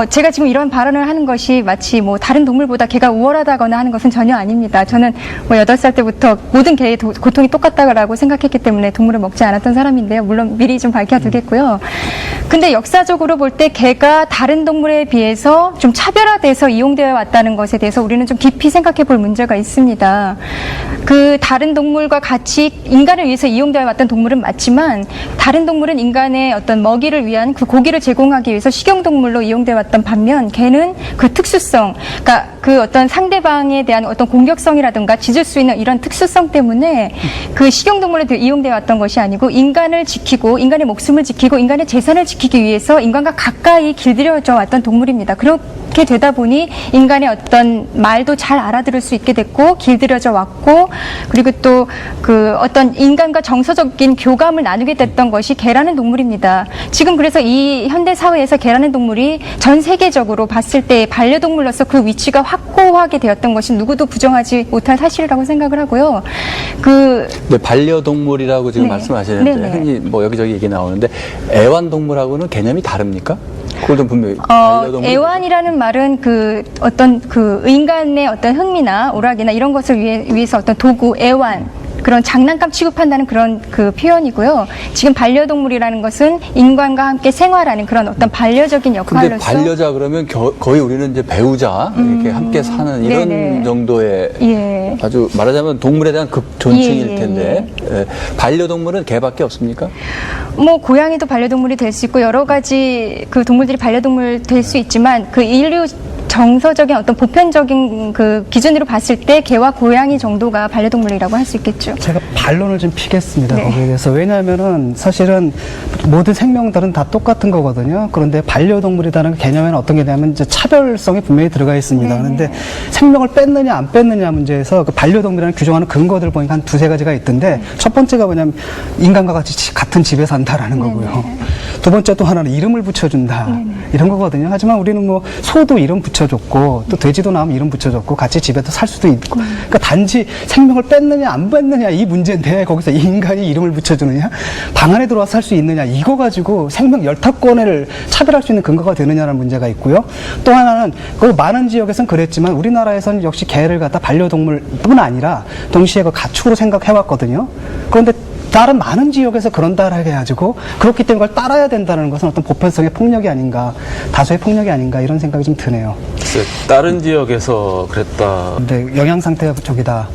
제가 지금 이런 발언을 하는 것이 마치 뭐 다른 동물보다 개가 우월하다거나 하는 것은 전혀 아닙니다. 저는 뭐 8살 때부터 모든 개의 고통이 똑같다고 생각했기 때문에 동물을 먹지 않았던 사람인데요. 물론 미리 좀 밝혀두겠고요. 근데 역사적으로 볼 때 개가 다른 동물에 비해서 좀 차별화돼서 이용되어 왔다는 것에 대해서 우리는 좀 깊이 생각해 볼 문제가 있습니다. 그 다른 동물과 같이 인간을 위해서 이용되어 왔던 동물은 맞지만 다른 동물은 인간의 어떤 먹이를 위한 그 고기를 제공하기 위해서 식용동물로 이용되어 왔던 반면 개는 그 특수성, 그러니까 그 어떤 상대방에 대한 어떤 공격성이라든가 짖을 수 있는 이런 특수성 때문에 그 식용동물로 이용되어 왔던 것이 아니고 인간을 지키고 인간의 목숨을 지키고 인간의 재산을 지키기 위해서 인간과 가까이 길들여져 왔던 동물입니다. 그렇게 되다 보니 인간의 어떤 말도 잘 알아들을 수 있게 됐고 길들여져 왔고 그리고 또 그 어떤 인간과 정서적인 교감을 나누게 됐던 것이 개라는 동물입니다. 지금 그래서 이 현대 사회에서 개라는 동물이 전 세계적으로 봤을 때 반려동물로서 그 위치가 확고하게 되었던 것이 누구도 부정하지 못할 사실이라고 생각을 하고요. 네, 반려동물이라고 지금 말씀하시는데 흔히 뭐 여기저기 얘기 나오는데 애완동물하고는 개념이 다릅니까? 그걸 좀 분명히 애완이라는 말은 그 어떤 그 인간의 어떤 흥미나 오락이나 이런 것을 위해서 어떤 도구, 애완 그런 장난감 취급한다는 그런 그 표현이고요. 지금 반려동물이라는 것은 인간과 함께 생활하는 그런 어떤 반려적인 역할로서. 근데 반려자 그러면 거의 우리는 이제 배우자 이렇게 함께 사는 이런 네네. 정도의 아주 말하자면 동물에 대한 극존칭일 텐데 반려동물은 개밖에 없습니까? 뭐 고양이도 반려동물이 될 수 있고 여러 가지 그 동물들이 반려동물 될 수 있지만 그 인류 정서적인 어떤 보편적인 그 기준으로 봤을 때 개와 고양이 정도가 반려동물이라고 할 수 있겠죠. 제가 반론을 좀 피겠습니다. 네. 거기에 대해서. 왜냐하면은 사실은 모든 생명들은 다 똑같은 거거든요. 그런데 반려동물이라는 개념에는 어떤 게 되냐면 이제 차별성이 분명히 들어가 있습니다. 네. 그런데 생명을 뺐느냐 안 뺐느냐 문제에서 그 반려동물이라는 규정하는 근거들 보니까 한 두세 가지가 있던데 첫 번째가 뭐냐면 인간과 같이 같은 집에 산다라는 거고요. 두 번째 또 하나는 이름을 붙여준다. 이런 거거든요. 하지만 우리는 뭐 소도 이름 붙여줬고 또 돼지도 나오면 이름 붙여줬고 같이 집에도 살 수도 있고 그러니까 단지 생명을 뺐느냐 안 뺐느냐 이 문제인데 거기서 인간이 이름을 붙여주느냐 방 안에 들어와서 살 수 있느냐 이거 가지고 생명 열탁권을 차별할 수 있는 근거가 되느냐라는 문제가 있고요. 또 하나는 그 많은 지역에서는 그랬지만 우리나라에서는 역시 개를 갖다 반려동물뿐 아니라 동시에 그 가축으로 생각해왔거든요. 그런데 다른 많은 지역에서 그런다라 해가지고 그렇기 때문에 그걸 따라야 된다는 것은 어떤 보편성의 폭력이 아닌가 다수의 폭력이 아닌가 이런 생각이 좀 드네요. 글쎄, 다른 지역에서 그랬다. 근데 영양 상태가 부족이다.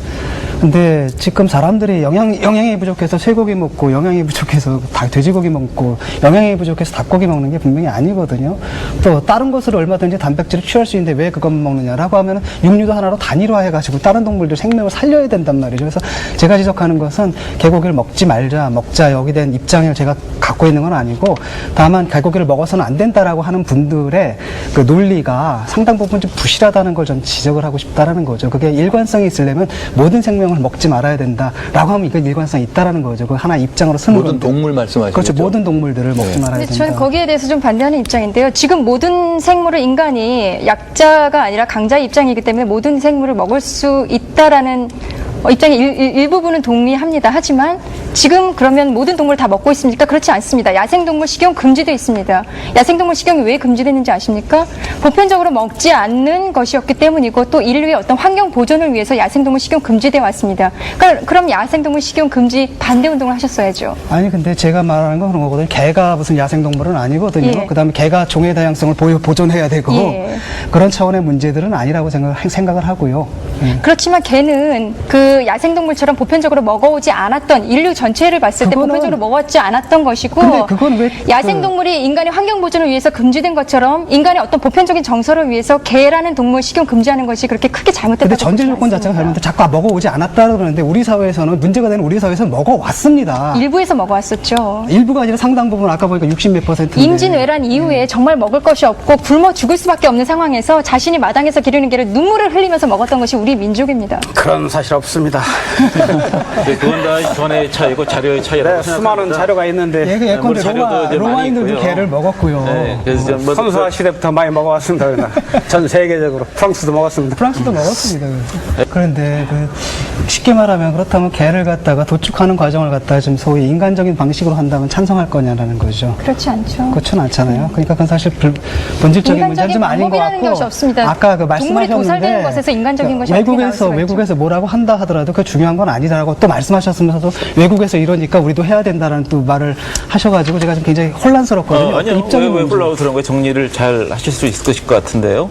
근데 지금 사람들이 영양이 부족해서 쇠고기 먹고 영양이 부족해서 돼지고기 먹고 영양이 부족해서 닭고기 먹는 게 분명히 아니거든요. 또 다른 것으로 얼마든지 단백질을 취할 수 있는데 왜 그것만 먹느냐라고 하면 육류도 하나로 단일화해가지고 다른 동물들 생명을 살려야 된단 말이죠. 그래서 제가 지적하는 것은 개고기를 먹지 말자, 먹자 여기 대한 입장을 제가 갖고 있는 건 아니고 다만 개고기를 먹어서는 안 된다라고 하는 분들의 그 논리가 상당 부분 좀 부실하다는 걸 전 지적을 하고 싶다라는 거죠. 그게 일관성이 있으려면 모든 생명을 먹지 말아야 된다라고 하면 이건 일관성이 있다라는 거죠. 그 하나 입장으로 쓰는 모든 건데. 동물 말씀하시죠? 그렇죠. 모든 동물들을 먹지 말아야 근데 된다. 저는 거기에 대해서 좀 반대하는 입장인데요. 지금 모든 생물을 인간이 약자가 아니라 강자의 입장이기 때문에 모든 생물을 먹을 수 있다라는 입장의 일부분은 동의합니다. 하지만 지금 그러면 모든 동물을 다 먹고 있습니까? 그렇지 않습니다. 야생동물 식용 금지되어 있습니다. 야생동물 식용이 왜 금지됐는지 아십니까? 보편적으로 먹지 않는 것이었기 때문이고 또 인류의 어떤 환경 보존을 위해서 야생동물 식용 금지되어 왔습니다. 그럼 야생동물 식용 금지 반대 운동을 하셨어야죠. 아니 근데 제가 말하는 건 그런 거거든요. 개가 무슨 야생동물은 아니거든요. 예. 그다음에 개가 종의 다양성을 보존해야 되고 예. 그런 차원의 문제들은 아니라고 생각을 하고요. 그렇지만 개는 그 야생동물처럼 보편적으로 먹어오지 않았던 인류 전체를 봤을 때 그거는- 보편적으로 먹었지 않았던 것이고 근데 그건 왜 야생동물이 인간의 환경 보존을 위해서 금지된 것처럼 인간의 어떤 보편적인 정서를 위해서 개라는 동물 식용 금지하는 것이 그렇게 크게 잘못됐다고 근데 전제 조건 자체가 잘못돼 자꾸 먹어오지 않았다고 그러는데 우리 사회에서는 문제가 되는 우리 사회에서는 먹어왔습니다. 일부에서 먹어왔었죠. 일부가 아니라 상당 부분 아까 보니까 60몇 %인데 임진왜란 이후에 정말 먹을 것이 없고 굶어 죽을 수밖에 없는 상황에서 자신이 마당에서 기르는 개를 눈물을 흘리면서 먹었던 것이 우리 민족입니다. 그런 사실 없습니다. 맞습니다. 그건 다 전의 차이고 자료의 차이라고 네, 생각합니다. 수많은 자료가 있는데 예컨대 자료도 이제 많이 로마인들도 있고요. 게를 먹었고요. 네, 그래서 좀 뭐, 선수화 시대부터 많이 먹어왔습니다. 그러나 전 세계적으로 프랑스도 먹었습니다. 프랑스도 먹었습니다. 그런데 쉽게 말하면 그렇다면 개를 갖다가 도축하는 과정을 갖다가 좀 소위 인간적인 방식으로 한다면 찬성할 거냐라는 거죠. 그렇지 않죠. 그렇지는 않잖아요. 그러니까 그건 사실 본질적인 문제는 좀 아닌 것 방법이라는 같고 것이 없습니다. 아까 그 동물이 도살되는 말씀하셨는데 것에서 인간적인 것이 어떻게 나올 수가 있죠? 외국에서 뭐라고 한다 하더라도 그 중요한 건 아니다라고 또 말씀하셨으면서도 외국에서 이러니까 우리도 해야 된다라는 또 말을 하셔가지고 제가 좀 굉장히 혼란스럽거든요. 아니요. 입장이 왜 뭔지. 홀라고 그런 거예요? 정리를 잘 하실 수 있을 것 같은데요.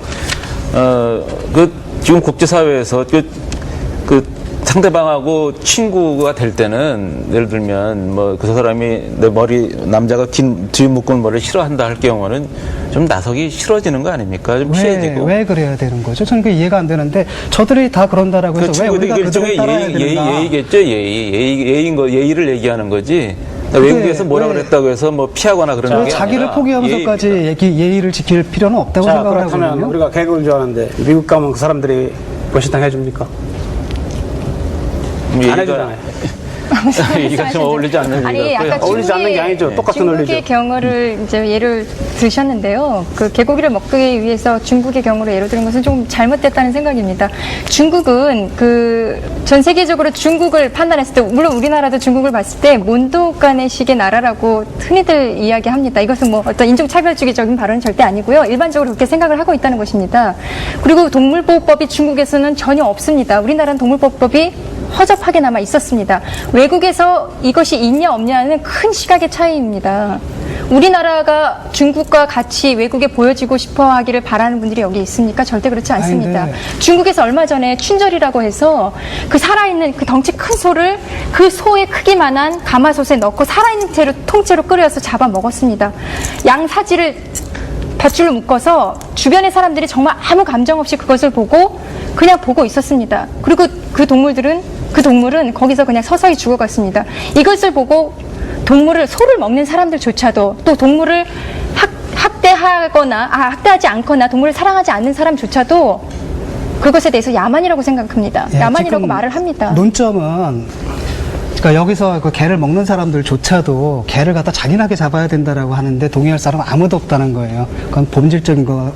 지금 국제사회에서 그 상대방하고 친구가 될 때는 예를 들면 뭐 그 사람이 내 남자가 뒤 묶은 머리를 싫어한다 할 경우는 좀 나서기 싫어지는 거 아닙니까? 좀 피해지고. 왜 그래야 되는 거죠? 저는 그게 이해가 안 되는데 저들이 다 그런다라고 그 해서 왜 친구들이 우리가 그들을 일종의 따라야 되는가? 예의겠죠. 예의를 얘기하는 거지. 외국에서 뭐라 왜- 그랬다고 해서 뭐 피하거나 그런 게 자기를 아니라 포기하면서까지 예의를 지킬 필요는 없다고 자, 생각을 그렇다면 하거든요. 우리가 개그인 줄 아는데 미국 가면 그 사람들이 보신탕 해줍니까? 안 해주잖아요. 얘기가 좀 어울리지 않는 아니, 얘기 아까 같고요. 어울리지 않는 게 아니죠. 똑같은 중국의 논리죠. 경우를 이제 예를 드셨는데요. 그 개고기를 먹기 위해서 중국의 경우를 예로 드는 것은 좀 잘못됐다는 생각입니다. 중국은 전 세계적으로 중국을 판단했을 때, 물론 우리나라도 중국을 봤을 때 몬도간의식의 나라라고 흔히들 이야기합니다. 이것은 뭐 어떤 인종차별주의적인 발언은 절대 아니고요. 일반적으로 그렇게 생각을 하고 있다는 것입니다. 그리고 동물보호법이 중국에서는 전혀 없습니다. 우리나라는 동물보호법이 허접하게 남아 있었습니다. 외국에서 이것이 있냐 없냐는 큰 시각의 차이입니다. 우리나라가 중국과 같이 외국에 보여지고 싶어 하기를 바라는 분들이 여기 있습니까? 절대 그렇지 않습니다. 아니, 네. 중국에서 얼마 전에 춘절이라고 해서 그 살아있는 그 덩치 큰 소를 그 소의 크기만한 가마솥에 넣고 살아있는 채로 통째로 끓여서 잡아 먹었습니다. 양 사지를 밧줄로 묶어서 주변의 사람들이 정말 아무 감정 없이 그것을 보고 그냥 보고 있었습니다. 그리고 그 동물은 거기서 그냥 서서히 죽어갔습니다. 이것을 보고 소를 먹는 사람들조차도 또 동물을 학대하지 않거나 동물을 사랑하지 않는 사람조차도 그것에 대해서 야만이라고 생각합니다. 예, 야만이라고 지금 말을 합니다. 논점은 그러니까 여기서 그 개를 먹는 사람들조차도 개를 갖다 잔인하게 잡아야 된다라고 하는데 동의할 사람은 아무도 없다는 거예요. 그건 본질적인 거,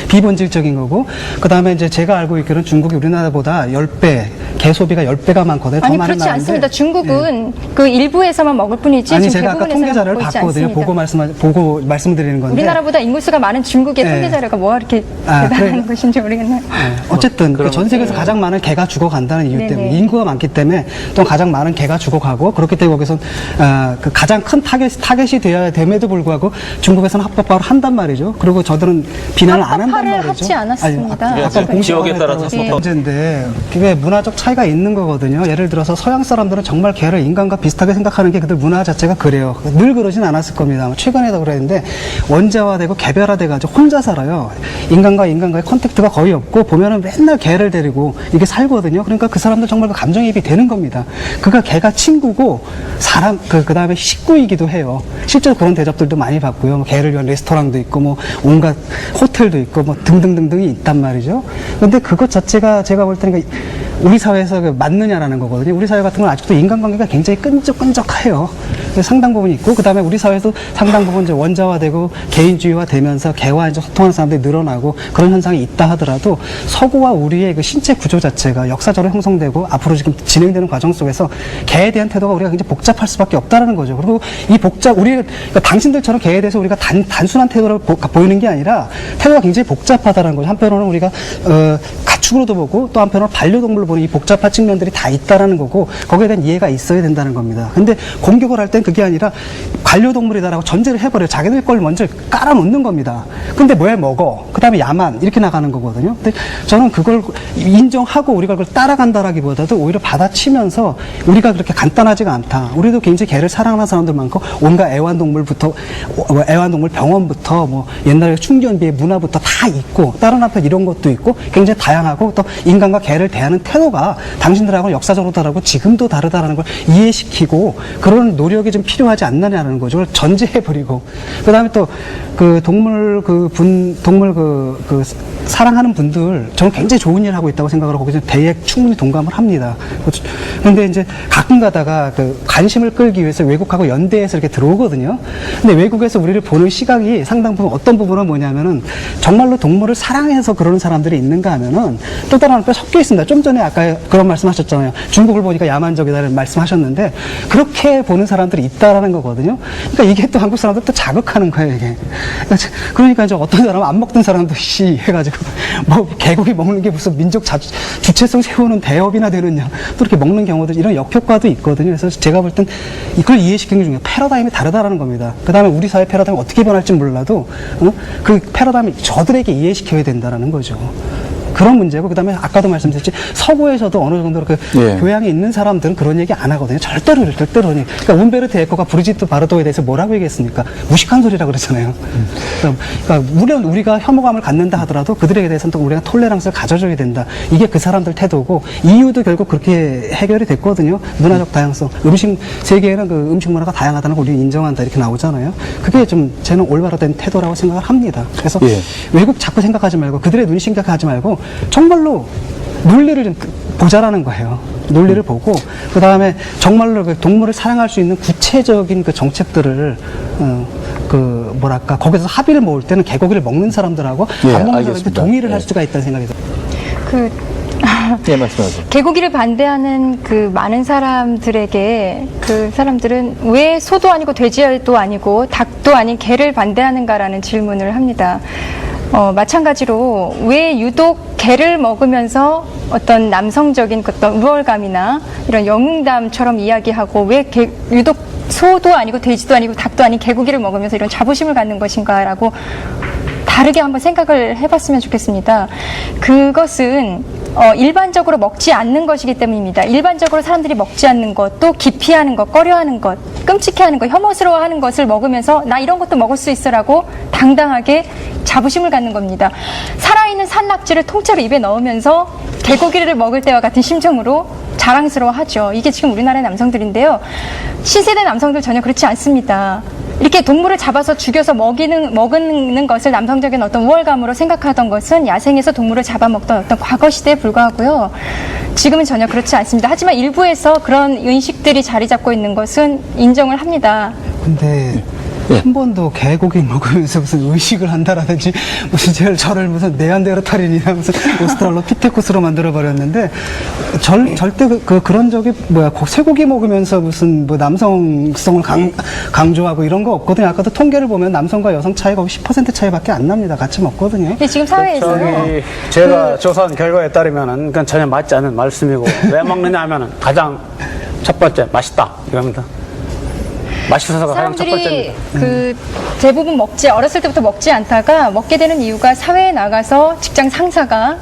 비본질적인 거고, 그 다음에 이제 제가 알고 있기로는 중국이 우리나라보다 10배, 개 소비가 10배가 많거든요. 더 아니 많은 그렇지 나라인데. 않습니다. 중국은 그 일부에서만 먹을 뿐이지 아니 지금 제가 아까 대부분의 통계 사람은 자료를 먹고 있지 봤거든요. 않습니다. 보고 말씀드리는 건데. 우리나라보다 인구수가 많은 중국의 네. 통계 자료가 뭐가 이렇게 아, 대단한 그래요? 것인지 모르겠네요. 어쨌든 그전 세계에서 가장 많은 개가 죽어간다는 이유 네네. 때문에 인구가 많기 때문에 또 가장 많은 개가 죽어가고 그렇기 때문에 거기서 그 가장 큰 타겟이 되어야 됨에도 불구하고 중국에서는 합법화를 한단 말이죠. 그리고 저들은 비난을 안 한단 합법화를 말이죠. 하지 않았습니다. 아니, 지금 공식 지역에 언어에 따라서 따라서 예. 문제인데 그게 문화적 차이가 있는 거거든요. 예를 들어서 서양 사람들은 정말 개를 인간과 비슷하게 생각하는 게 그들 문화 자체가 그래요. 늘 그러진 않았을 겁니다. 최근에도 그랬는데 원자화되고 개별화돼가지고 혼자 살아요. 인간과의 컨택트가 거의 없고 보면은 맨날 개를 데리고 이게 살거든요. 그러니까 그 사람들 정말 그 감정이입이 되는 겁니다. 개가 친구고 그 다음에 식구이기도 해요. 실제로 그런 대접들도 많이 받고요. 뭐 개를 위한 레스토랑도 있고 뭐 온갖 호텔도 있고 뭐 등등등등이 있단 말이죠. 그런데 그것 자체가 제가 볼 때는 우리 사회에서 맞느냐라는 거거든요. 우리 사회 같은 건 아직도 인간관계가 굉장히 끈적끈적해요. 상당 부분 있고, 그 다음에 우리 사회에서 상당 부분 이제 원자화되고 개인주의화 되면서 개와 이제 소통하는 사람들이 늘어나고 그런 현상이 있다 하더라도 서구와 우리의 그 신체 구조 자체가 역사적으로 형성되고 앞으로 지금 진행되는 과정 속에서 개에 대한 태도가 우리가 굉장히 복잡할 수밖에 없다는 거죠. 그리고 그러니까 당신들처럼 개에 대해서 우리가 단순한 태도를 보이는 게 아니라 태도가 굉장히 복잡하다는 거죠. 한편으로는 우리가 가축으로도 보고 또 한편으로 반려동물로 보는 이 복잡한 측면들이 다 있다라는 거고 거기에 대한 이해가 있어야 된다는 겁니다. 근데 공격을 할 땐 그게 아니라 반려동물이다라고 전제를 해버려요. 자기들 걸 먼저 깔아놓는 겁니다. 근데 왜 먹어? 그 다음에 야만 이렇게 나가는 거거든요. 근데 저는 그걸 인정하고 우리가 그걸 따라간다라기보다도 오히려 받아치면서 우리가 그렇게 간단하지가 않다. 우리도 굉장히 개를 사랑하는 사람들 많고 온갖 애완동물 병원부터 뭐 옛날에 충전비의 문화부터 다 있고 다른 한편 이런 것도 있고 굉장히 다양하고 또 인간과 개를 대하는 태도가 당신들하고 역사적으로 다르고 지금도 다르다라는 걸 이해시키고 그런 노력이 지금 필요하지 않느냐는 거죠. 그걸 전제해버리고. 그 다음에 또 그 동물 사랑하는 분들 저는 굉장히 좋은 일 하고 있다고 생각을 하고 거기서 대에 충분히 동감을 합니다. 그런데 이제 가끔 가다가 그 관심을 끌기 위해서 외국하고 연대해서 이렇게 들어오거든요. 근데 외국에서 우리를 보는 시각이 상당 부분 어떤 부분은 뭐냐면은 정말로 동물을 사랑해서 그러는 사람들이 있는가 하면은 또 다른 한편 섞여 있습니다. 좀 전에 아까 그런 말씀하셨잖아요. 중국을 보니까 야만적이다는 말씀하셨는데 그렇게 보는 사람들이 있다라는 거거든요. 그러니까 이게 또 한국 사람들 또 자극하는 거예요, 이게. 그러니까 이제 어떤 사람은 안 먹던 사람도 해가지고 뭐 개고기 먹는 게 무슨 민족 주체성 세우는 대업이나 되느냐 또 이렇게 먹는 경우들 이런 역효과도 있거든요. 그래서 제가 볼 땐 이걸 이해시키는 게 중요해요. 패러다임이 다르다라는 겁니다. 그 다음에 우리 사회 패러다임이 어떻게 변할지 몰라도 그 패러다임을 저들에게 이해시켜야 된다는 거죠. 그런 문제고, 그 다음에 아까도 말씀드렸지, 서구에서도 어느 정도 그 교양이 있는 사람들은 그런 얘기 안 하거든요. 절대로. 그러니까 움베르토 에코가 브리짓트 바르도에 대해서 뭐라고 얘기했습니까? 무식한 소리라 그러잖아요. 그러니까 물론 우리가 혐오감을 갖는다 하더라도 그들에게 대해서는 또 우리가 톨레랑스를 가져줘야 된다. 이게 그 사람들 태도고, 이유도 결국 그렇게 해결이 됐거든요. 문화적 다양성. 세계에는 그 음식 문화가 다양하다는 걸 우리는 인정한다. 이렇게 나오잖아요. 그게 좀 저는 올바로 된 태도라고 생각을 합니다. 그래서 외국 자꾸 생각하지 말고, 그들의 눈 신경하지 말고, 정말로 논리를 좀 보자라는 거예요. 논리를 보고, 그 다음에 정말로 그 동물을 사랑할 수 있는 구체적인 그 정책들을, 거기서 합의를 모을 때는 개고기를 먹는 사람들하고 안 먹는 사람한테 동의를 할 수가 있다는 생각이 들어요. 말씀하세요. 개고기를 반대하는 그 많은 사람들에게 그 사람들은 왜 소도 아니고 돼지도 아니고 닭도 아닌 개를 반대하는가라는 질문을 합니다. 마찬가지로 왜 유독 개를 먹으면서 어떤 남성적인 어떤 우월감이나 이런 영웅담처럼 이야기하고 왜 유독 소도 아니고 돼지도 아니고 닭도 아닌 개고기를 먹으면서 이런 자부심을 갖는 것인가라고 다르게 한번 생각을 해봤으면 좋겠습니다. 그것은 일반적으로 먹지 않는 것이기 때문입니다. 일반적으로 사람들이 먹지 않는 것, 또 기피하는 것, 꺼려하는 것, 끔찍해하는 것, 혐오스러워하는 것을 먹으면서 나 이런 것도 먹을 수 있어라고 당당하게 자부심을 갖는 겁니다. 살아있는 산낙지를 통째로 입에 넣으면서 개고기를 먹을 때와 같은 심정으로 자랑스러워하죠. 이게 지금 우리나라의 남성들인데요. 신세대 남성들 전혀 그렇지 않습니다. 이렇게 동물을 잡아서 죽여서 먹는 것을 남성적인 어떤 우월감으로 생각하던 것은 야생에서 동물을 잡아먹던 어떤 과거 시대에 불과하고요. 지금은 전혀 그렇지 않습니다. 하지만 일부에서 그런 인식들이 자리 잡고 있는 것은 인정을 합니다. 근데 한 번도 개고기 먹으면서 무슨 의식을 한다라든지 무슨 저를 무슨 네안데르탈인이나 무슨 오스트랄로피테쿠스로 만들어버렸는데 절대 그런 적이 쇠고기 먹으면서 무슨 뭐 남성성을 강조하고 이런 거 없거든요. 아까도 통계를 보면 남성과 여성 차이가 10% 차이밖에 안 납니다. 같이 먹거든요. 근데 지금 사회에서요. 제가 조사한 결과에 따르면은 그건 전혀 맞지 않은 말씀이고 왜 먹느냐 하면은 가장 첫 번째 맛있다 이겁니다. 맛있어서가 가장 첫 사람들이 번째입니다. 대부분 어렸을 때부터 먹지 않다가 먹게 되는 이유가 사회에 나가서 직장 상사가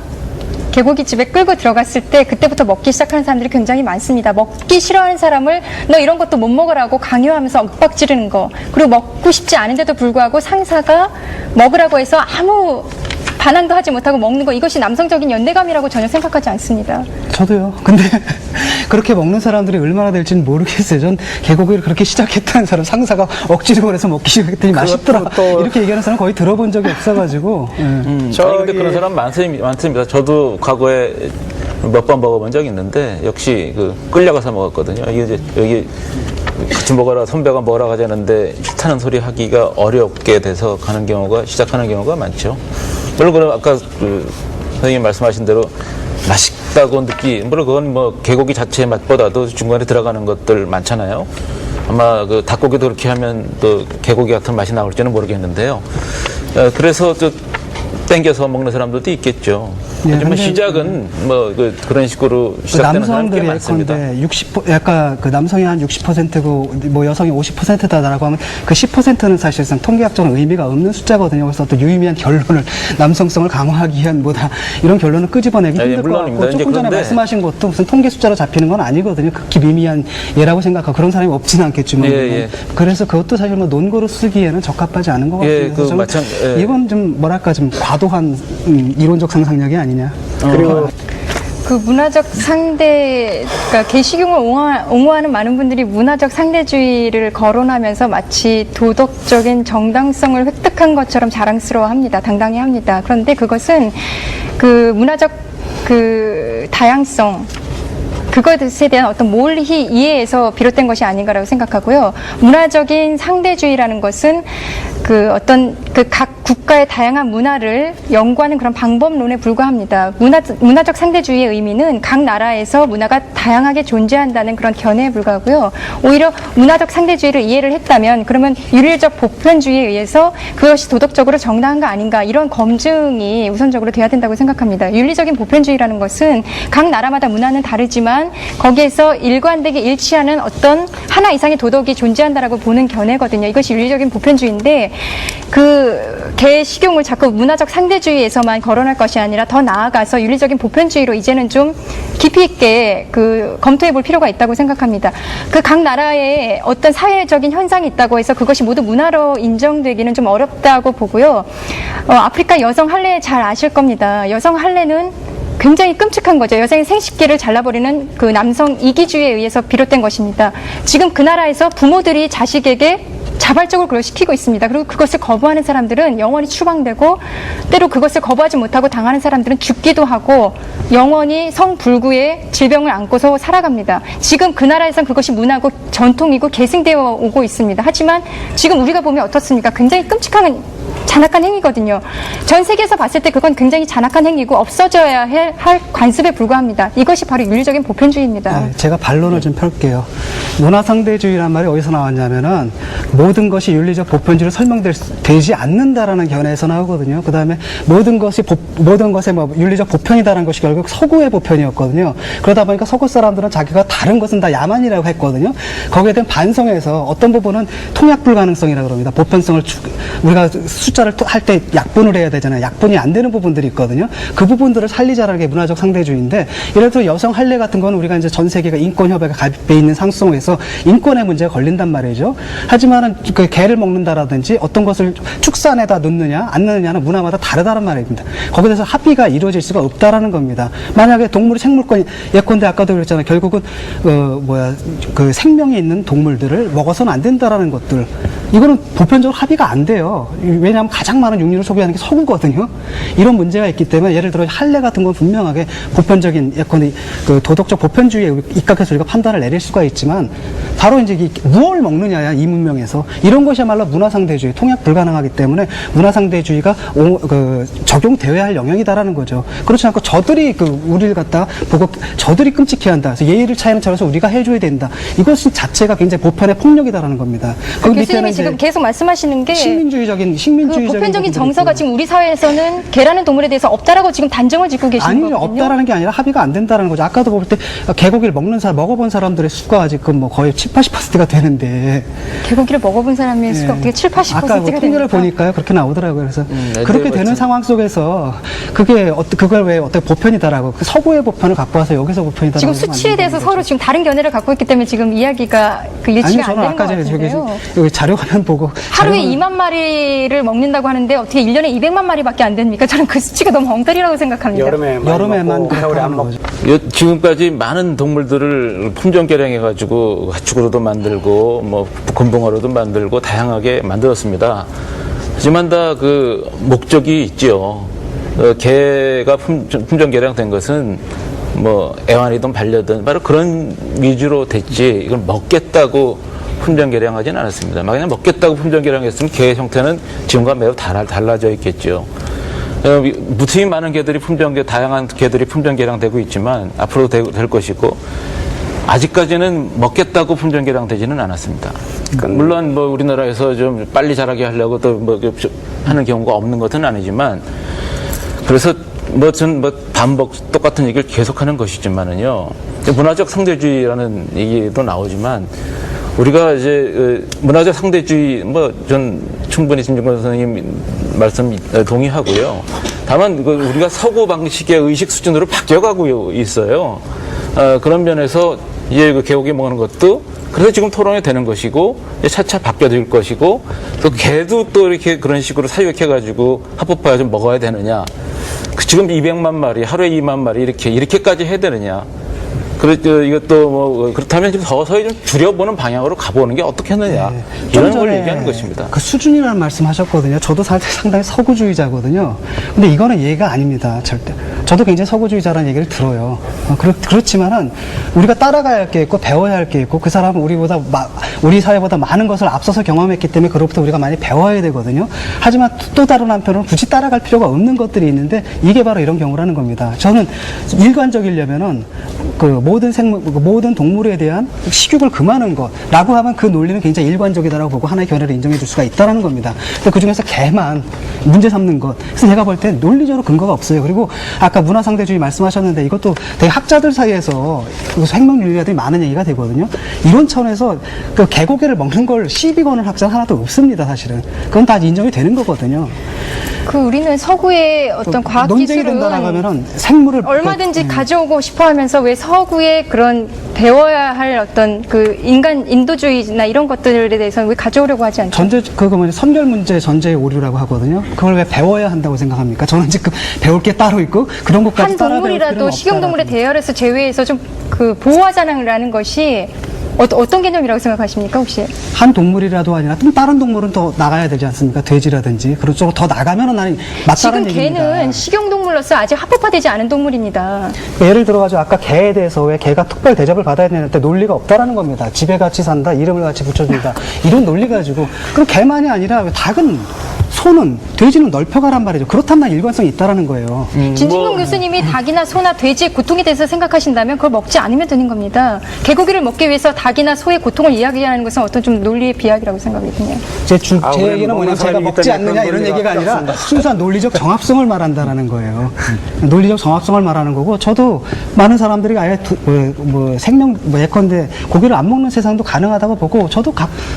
개고기집에 끌고 들어갔을 때 그때부터 먹기 시작하는 사람들이 굉장히 많습니다. 먹기 싫어하는 사람을 너 이런 것도 못 먹으라고 강요하면서 윽박 지르는 거, 그리고 먹고 싶지 않은데도 불구하고 상사가 먹으라고 해서 아무 반항도 하지 못하고 먹는 거, 이것이 남성적인 연대감이라고 전혀 생각하지 않습니다. 저도요. 근데 그렇게 먹는 사람들이 얼마나 될지는 모르겠어요. 전 개고기를 그렇게 시작했다는 사람, 상사가 억지로 보내서 먹기 시작했더니 맛있더라 이렇게 얘기하는 사람 거의 들어본 적이 없어가지고. 근데 그런 사람 많습니다. 저도 과거에 몇 번 먹어본 적이 있는데 역시 끌려가서 먹었거든요. 이게 여기 같이 먹어라, 선배가 뭐라 하자는데 싫다는 소리 하기가 어렵게 돼서 시작하는 경우가 많죠. 물론 그럼 아까 선생님 말씀하신 대로 맛있다고 물론 그건 개고기 자체의 맛보다도 중간에 들어가는 것들 많잖아요. 아마 닭고기도 그렇게 하면 또 개고기 같은 맛이 나올지는 모르겠는데요. 그래서 땡겨서 먹는 사람들도 있겠죠. 하지만 시작은 그런 식으로 시작되는 사람이 꽤 많습니다. 남성들이 약간 남성이 한 60%고 여성이 50%다라고 하면 그 10%는 사실상 통계학적으로 의미가 없는 숫자거든요. 그래서 또 유의미한 결론을 남성성을 강화하기 위한 이런 결론을 끄집어내기 힘들 것 같고, 조금 전에 말씀하신 것도 무슨 통계 숫자로 잡히는 건 아니거든요. 극히 미미한 예라고 생각하고 그런 사람이 없지는 않겠지만 그래서 그것도 사실 논거로 쓰기에는 적합하지 않은 것 같습니다. 이건 좀 과도한 이론적 상상력이 아니냐. 그리고 그 문화적 상대, 그러니까 개식용을 옹호하는 많은 분들이 문화적 상대주의를 거론하면서 마치 도덕적인 정당성을 획득한 것처럼 자랑스러워합니다. 당당해합니다. 그런데 그것은 그 문화적 그 다양성, 그것에 대한 어떤 몰히 이해에서 비롯된 것이 아닌가라고 생각하고요. 문화적인 상대주의라는 것은 그 어떤 그 각 국가의 다양한 문화를 연구하는 그런 방법론에 불과합니다. 문화적 상대주의의 의미는 각 나라에서 문화가 다양하게 존재한다는 그런 견해에 불과하고요. 오히려 문화적 상대주의를 이해를 했다면 그러면 윤리적 보편주의에 의해서 그것이 도덕적으로 정당한가 아닌가 이런 검증이 우선적으로 돼야 된다고 생각합니다. 윤리적인 보편주의라는 것은 각 나라마다 문화는 다르지만 거기에서 일관되게 일치하는 어떤 하나 이상의 도덕이 존재한다라고 보는 견해거든요. 이것이 윤리적인 보편주의인데 그 개식용을 자꾸 문화적 상대주의에서만 거론할 것이 아니라 더 나아가서 윤리적인 보편주의로 이제는 좀 깊이 있게 그 검토해 볼 필요가 있다고 생각합니다. 그 각 나라에 어떤 사회적인 현상이 있다고 해서 그것이 모두 문화로 인정되기는 좀 어렵다고 보고요. 아프리카 여성 할례 잘 아실 겁니다. 여성 할례는 굉장히 끔찍한 거죠. 여성의 생식기를 잘라버리는 그 남성 이기주의에 의해서 비롯된 것입니다. 지금 그 나라에서 부모들이 자식에게 자발적으로 그걸 시키고 있습니다. 그리고 그것을 거부하는 사람들은 영원히 추방되고 때로 그것을 거부하지 못하고 당하는 사람들은 죽기도 하고 영원히 성불구의 질병을 안고서 살아갑니다. 지금 그 나라에서는 그것이 문화고 전통이고 계승되어 오고 있습니다. 하지만 지금 우리가 보면 어떻습니까? 굉장히 끔찍한 잔악한 행위거든요. 전 세계에서 봤을 때 그건 굉장히 잔악한 행위고 없어져야 할 관습에 불과합니다. 이것이 바로 윤리적인 보편주의입니다. 네, 제가 반론을 좀 펼게요. 문화상대주의란 말이 어디서 나왔냐면은 모든 것이 윤리적 보편주의로 설명되지 않는다라는 견해에서 나오거든요. 그 다음에 모든 것의 뭐 윤리적 보편이다라는 것이 결국 서구의 보편이었거든요. 그러다 보니까 서구 사람들은 자기가 다른 것은 다 야만이라고 했거든요. 거기에 대한 반성에서 어떤 부분은 통약 불가능성이라고 그럽니다. 보편성을 우리가 숫자를 할 때 약분을 해야 되잖아요. 약분이 안 되는 부분들이 있거든요. 그 부분들을 살리자라는 게 문화적 상대주의인데, 예를 들어 여성 할례 같은 건 우리가 이제 전 세계가 인권 협약에 가입돼 있는 상속에서 인권의 문제가 걸린단 말이죠. 하지만은 그 개를 먹는다라든지 어떤 것을 축산에다 넣느냐 안 넣느냐는 문화마다 다르다는 말입니다. 거기에 대해서 합의가 이루어질 수가 없다라는 겁니다. 만약에 동물이 생물권 예컨대 아까도 그랬잖아요. 결국은 그 생명이 있는 동물들을 먹어서는 안 된다라는 것들, 이거는 보편적으로 합의가 안 돼요. 왜냐하면 가장 많은 육류를 소비하는 게 서구거든요. 이런 문제가 있기 때문에 예를 들어 할례 같은 건 분명하게 보편적인 예컨대 그 도덕적 보편주의에 입각해서 우리가 판단을 내릴 수가 있지만, 바로 이제 무엇을 먹느냐야 이 문명에서 이런 것이야말로 문화상대주의, 통약 불가능하기 때문에 문화상대주의가 적용되어야 할 영역이다라는 거죠. 그렇지 않고 저들이 우리를 갖다 보고 저들이 끔찍해한다, 그래서 예의를 차리는 차려서 우리가 해줘야 된다, 이것 자체가 굉장히 보편의 폭력이다라는 겁니다. 교수님이 지금 계속 말씀하시는 게 식민주의적인 그 보편적인 정서가 지금 우리 사회에서는 개라는 동물에 대해서 없다라고 지금 단정을 짓고 계시는 아니요, 거거든요. 없다라는 게 아니라 합의가 안 된다는 거죠. 아까도 볼 때 개고기를 먹어본 사람들의 수가 지금 뭐 거의 70-80%가 되는데, 개고기를 먹어본 사람의 수가 어떻게 7-80%가 아까 뭐 통계를 됩니까? 보니까요, 그렇게 나오더라고요. 그래서 그렇게 네, 되는 상황 속에서 그걸 왜 어떻게 보편이다라고, 그 서구의 보편을 갖고 와서 여기서 보편이다라고 지금 수치에 대해서 서로 지금 다른 견해를 갖고 있기 때문에 지금 이야기가 그 아니, 일치가 안 저는 되는 것 아까 전에 같은데요. 여기 자료화면 보고 하루에 2만 마리를 먹는다고 하는데 어떻게 1년에 200만 마리밖에 안 됩니까? 저는 그 수치가 너무 엉터리라고 생각합니다. 여름에만 겨울에 안 그렇다는 먹고. 거죠. 지금까지 많은 동물들을 품종 개량해가지고 가축으로도 만들고 뭐 곤붕어로도 만들고 다양하게 만들었습니다. 하지만 다 그 목적이 있죠. 개가 품종 개량된 것은 뭐 애완이든 반려든 바로 그런 위주로 됐지, 이걸 먹겠다고 품종 개량하지는 않았습니다. 만약 먹겠다고 품종 개량했으면 개의 형태는 지금과 매우 달라져 있겠죠. 무수히 많은 개들이 다양한 개들이 품종 개량되고 있지만 앞으로 될 것이고, 아직까지는 먹겠다고 품종 개량되지는 않았습니다. 물론 뭐 우리나라에서 좀 빨리 자라게 하려고 또 뭐 하는 경우가 없는 것은 아니지만, 그래서 반복 똑같은 얘기를 계속하는 것이지만은요, 문화적 상대주의라는 얘기도 나오지만, 우리가 이제 문화적 상대주의 전 충분히 김종건 선생님 말씀 동의하고요. 다만 우리가 서구 방식의 의식 수준으로 바뀌어가고 있어요. 그런 면에서 이제 그 개고기 먹는 것도 그래서 지금 토론이 되는 것이고, 차차 바뀌어질 것이고, 또 개도 또 이렇게 그런 식으로 사육해가지고 합법화해 좀 먹어야 되느냐. 지금 200만 마리, 하루에 2만 마리 이렇게까지 해야 되느냐? 이것도 뭐 그렇다면 좀 서서히 좀 줄여보는 방향으로 가보는 게 어떻겠느냐 이런 걸 얘기하는 것입니다. 그 수준이라는 말씀하셨거든요. 저도 상당히 서구주의자거든요. 근데 이거는 예가 아닙니다. 절대. 저도 굉장히 서구주의자라는 얘기를 들어요. 그렇지만은 우리가 따라가야 할 게 있고 배워야 할 게 있고 그 사람은 우리 사회보다 많은 것을 앞서서 경험했기 때문에 그로부터 우리가 많이 배워야 되거든요. 하지만 또 다른 한편으로는 굳이 따라갈 필요가 없는 것들이 있는데 이게 바로 이런 경우라는 겁니다. 저는 일관적이려면은 모든 동물에 대한 식육을 금하는 것라고 하면 그 논리는 굉장히 일관적이다라고 보고 하나의 견해를 인정해 줄 수가 있다라는 겁니다. 근데 그 중에서 개만 문제 삼는 것. 그래서 제가 볼 때 논리적으로 근거가 없어요. 그리고 아까 문화상대주의 말씀하셨는데 이것도 되게 학자들 사이에서 생명윤리가들이 많은 얘기가 되거든요. 이런 차원에서 그 개고기를 먹는 걸 시비 거는 학자는 하나도 없습니다, 사실은. 그건 다 인정이 되는 거거든요. 우리는 서구의 어떤 과학 논쟁이 된다라고 기술은 하면은 생물을 얼마든지 가져오고 싶어 하면서 왜 서구의 그런 배워야 할 어떤 그 인간 인도주의나 이런 것들에 대해서는 왜 가져오려고 하지 않죠? 선별 문제 전제의 오류라고 하거든요. 그걸 왜 배워야 한다고 생각합니까? 저는 지금 배울 게 따로 있고 그런 것까지 한 따라 배울 동물이라도 필요는 식용동물의 없다라는 대열에서 제외해서 좀 보호하자는 것이 어떤 개념이라고 생각하십니까, 혹시? 한 동물이라도 아니라 또 다른 동물은 더 나가야 되지 않습니까? 돼지라든지 그런 쪽으로 더 나가면은 나는 맞다는 지금 얘기입니다. 개는 식용동물로서 아직 합법화되지 않은 동물입니다. 예를 들어가지고 아까 개에 대해서 왜 개가 특별 대접을 받아야 되는데 논리가 없다라는 겁니다. 집에 같이 산다, 이름을 같이 붙여준다 이런 논리 가지고 그럼 개만이 아니라 왜 닭은 소는 돼지는 넓혀가란 말이죠. 그렇다면 일관성이 있다라는 거예요. 진진동 교수님이 닭이나 소나 돼지의 고통에 대해서 생각하신다면 그걸 먹지 않으면 되는 겁니다. 개고기를 먹기 위해서 닭이나 소의 고통을 이야기하는 것은 어떤 좀 논리의 비약이라고 생각하거든요. 제 그래, 얘기는 먹는 뭐냐면 제가 사람이 먹지 있다니까 않느냐 이런 논리가 얘기가 아니라 없습니다. 순수한 논리적 정합성을 말한다라는 거예요. 논리적 정합성을 말하는 거고 저도 많은 사람들이 아예 예컨대 고기를 안 먹는 세상도 가능하다고 보고 저도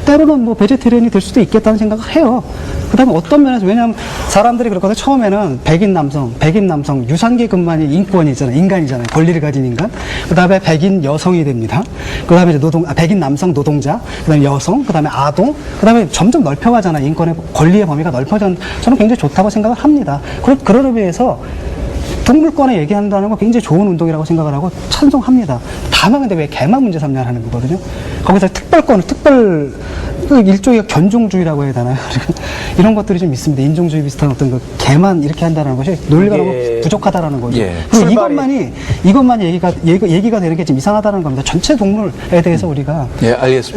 때로는 베제테리언이 될 수도 있겠다는 생각을 해요. 그다음에 어떤 면에서 왜냐하면 사람들이 그렇거든요. 처음에는 백인 남성 유산계급만이 인권이잖아요. 인간이잖아요. 권리를 가진 인간. 그다음에 백인 여성이 됩니다. 그다음에 이제 백인 남성 노동자, 그다음에 여성, 그다음에 아동, 그다음에 점점 넓혀가잖아요. 인권의 권리의 범위가 넓어져. 저는 굉장히 좋다고 생각을 합니다. 그런 의미에서 동물권에 얘기한다는 건 굉장히 좋은 운동이라고 생각을 하고 찬성합니다. 다만 근데 왜 개만 문제 삼냐는 거거든요. 거기서 일종의 견종주의라고 해야 되나요? 이런 것들이 좀 있습니다. 인종주의 비슷한 어떤 그 개만 이렇게 한다는 것이 논리가 너무 부족하다라는 거죠. 예. 그리고 이것만 얘기가 되는 게 좀 이상하다는 겁니다. 전체 동물에 대해서 우리가 예, 알겠습니다.